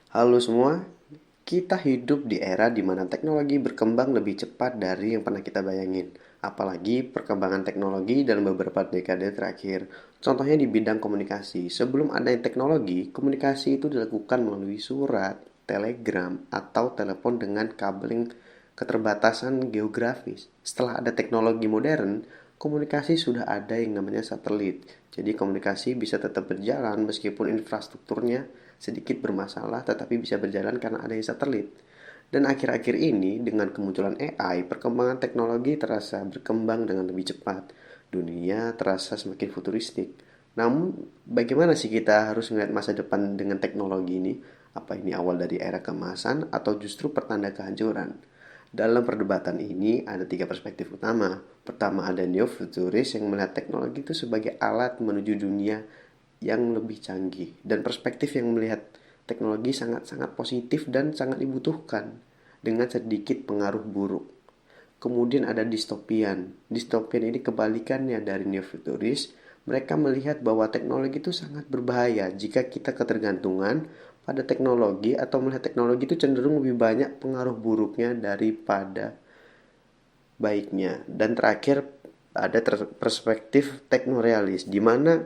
Halo semua, kita hidup di era di mana teknologi berkembang lebih cepat dari yang pernah kita bayangin. Apalagi perkembangan teknologi dalam beberapa dekade terakhir. Contohnya di bidang komunikasi. Sebelum adanya teknologi, komunikasi itu dilakukan melalui surat, telegram, atau telepon dengan kabel keterbatasan geografis. Setelah ada teknologi modern, komunikasi sudah ada yang namanya satelit. Jadi komunikasi bisa tetap berjalan meskipun infrastrukturnya sedikit bermasalah tetapi bisa berjalan karena adanya satelit. Dan akhir-akhir ini dengan kemunculan AI, perkembangan teknologi terasa berkembang dengan lebih cepat. Dunia terasa semakin futuristik. Namun, bagaimana sih kita harus melihat masa depan dengan teknologi ini? Apa ini awal dari era keemasan atau justru pertanda kehancuran? Dalam perdebatan ini ada tiga perspektif utama. Pertama ada neo-futuris yang melihat teknologi itu sebagai alat menuju dunia yang lebih canggih. Dan perspektif yang melihat teknologi sangat-sangat positif dan sangat dibutuhkan dengan sedikit pengaruh buruk. Kemudian ada distopian. Distopian ini kebalikannya dari neofuturis. Mereka melihat bahwa teknologi itu sangat berbahaya jika kita ketergantungan pada teknologi atau melihat teknologi itu cenderung lebih banyak pengaruh buruknya daripada baiknya. Dan terakhir ada perspektif teknorealis di mana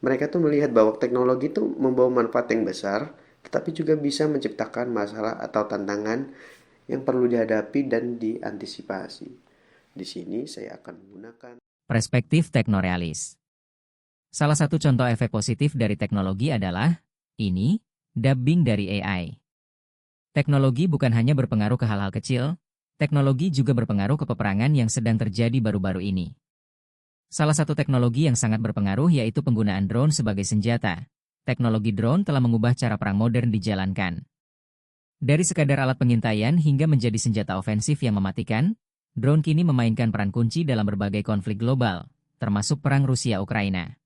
mereka tuh melihat bahwa teknologi itu membawa manfaat yang besar, tetapi juga bisa menciptakan masalah atau tantangan yang perlu dihadapi dan diantisipasi. Di sini saya akan menggunakan Perspektif teknorealis. Salah satu contoh efek positif dari teknologi adalah, ini, dubbing dari AI. Teknologi bukan hanya berpengaruh ke hal-hal kecil, teknologi juga berpengaruh ke peperangan yang sedang terjadi baru-baru ini. Salah satu teknologi yang sangat berpengaruh yaitu penggunaan drone sebagai senjata. Teknologi drone telah mengubah cara perang modern dijalankan. Dari sekadar alat pengintaian hingga menjadi senjata ofensif yang mematikan, drone kini memainkan peran kunci dalam berbagai konflik global, termasuk perang Rusia-Ukraina.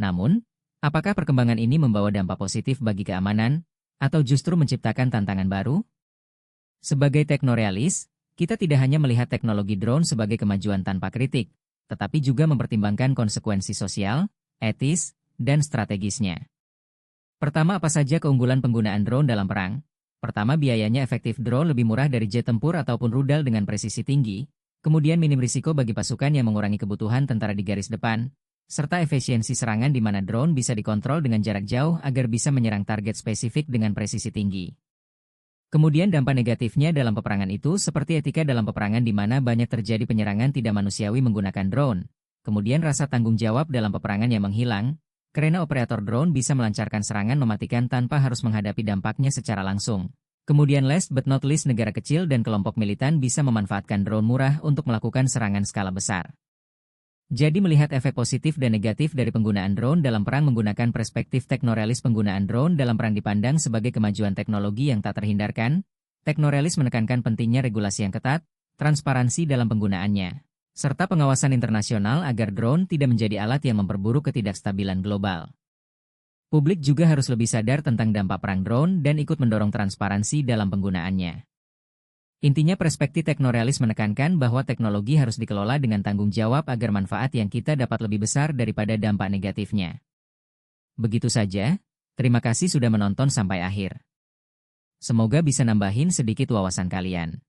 Namun, apakah perkembangan ini membawa dampak positif bagi keamanan, atau justru menciptakan tantangan baru? Sebagai teknorealis, kita tidak hanya melihat teknologi drone sebagai kemajuan tanpa kritik, tetapi juga mempertimbangkan konsekuensi sosial, etis, dan strategisnya. Pertama, apa saja keunggulan penggunaan drone dalam perang? Pertama, biayanya efektif. Drone lebih murah dari jet tempur ataupun rudal dengan presisi tinggi, kemudian minim risiko bagi pasukan yang mengurangi kebutuhan tentara di garis depan, serta efisiensi serangan di mana drone bisa dikontrol dengan jarak jauh agar bisa menyerang target spesifik dengan presisi tinggi. Kemudian dampak negatifnya dalam peperangan itu seperti etika dalam peperangan di mana banyak terjadi penyerangan tidak manusiawi menggunakan drone. Kemudian rasa tanggung jawab dalam peperangan yang menghilang, karena operator drone bisa melancarkan serangan mematikan tanpa harus menghadapi dampaknya secara langsung. Kemudian last but not least, negara kecil dan kelompok militan bisa memanfaatkan drone murah untuk melakukan serangan skala besar. Jadi melihat efek positif dan negatif dari penggunaan drone dalam perang menggunakan perspektif teknorealis, penggunaan drone dalam perang dipandang sebagai kemajuan teknologi yang tak terhindarkan. Teknorealis menekankan pentingnya regulasi yang ketat, transparansi dalam penggunaannya, serta pengawasan internasional agar drone tidak menjadi alat yang memperburuk ketidakstabilan global. Publik juga harus lebih sadar tentang dampak perang drone dan ikut mendorong transparansi dalam penggunaannya. Intinya perspektif teknorealis menekankan bahwa teknologi harus dikelola dengan tanggung jawab agar manfaat yang kita dapat lebih besar daripada dampak negatifnya. Begitu saja, terima kasih sudah menonton sampai akhir. Semoga bisa nambahin sedikit wawasan kalian.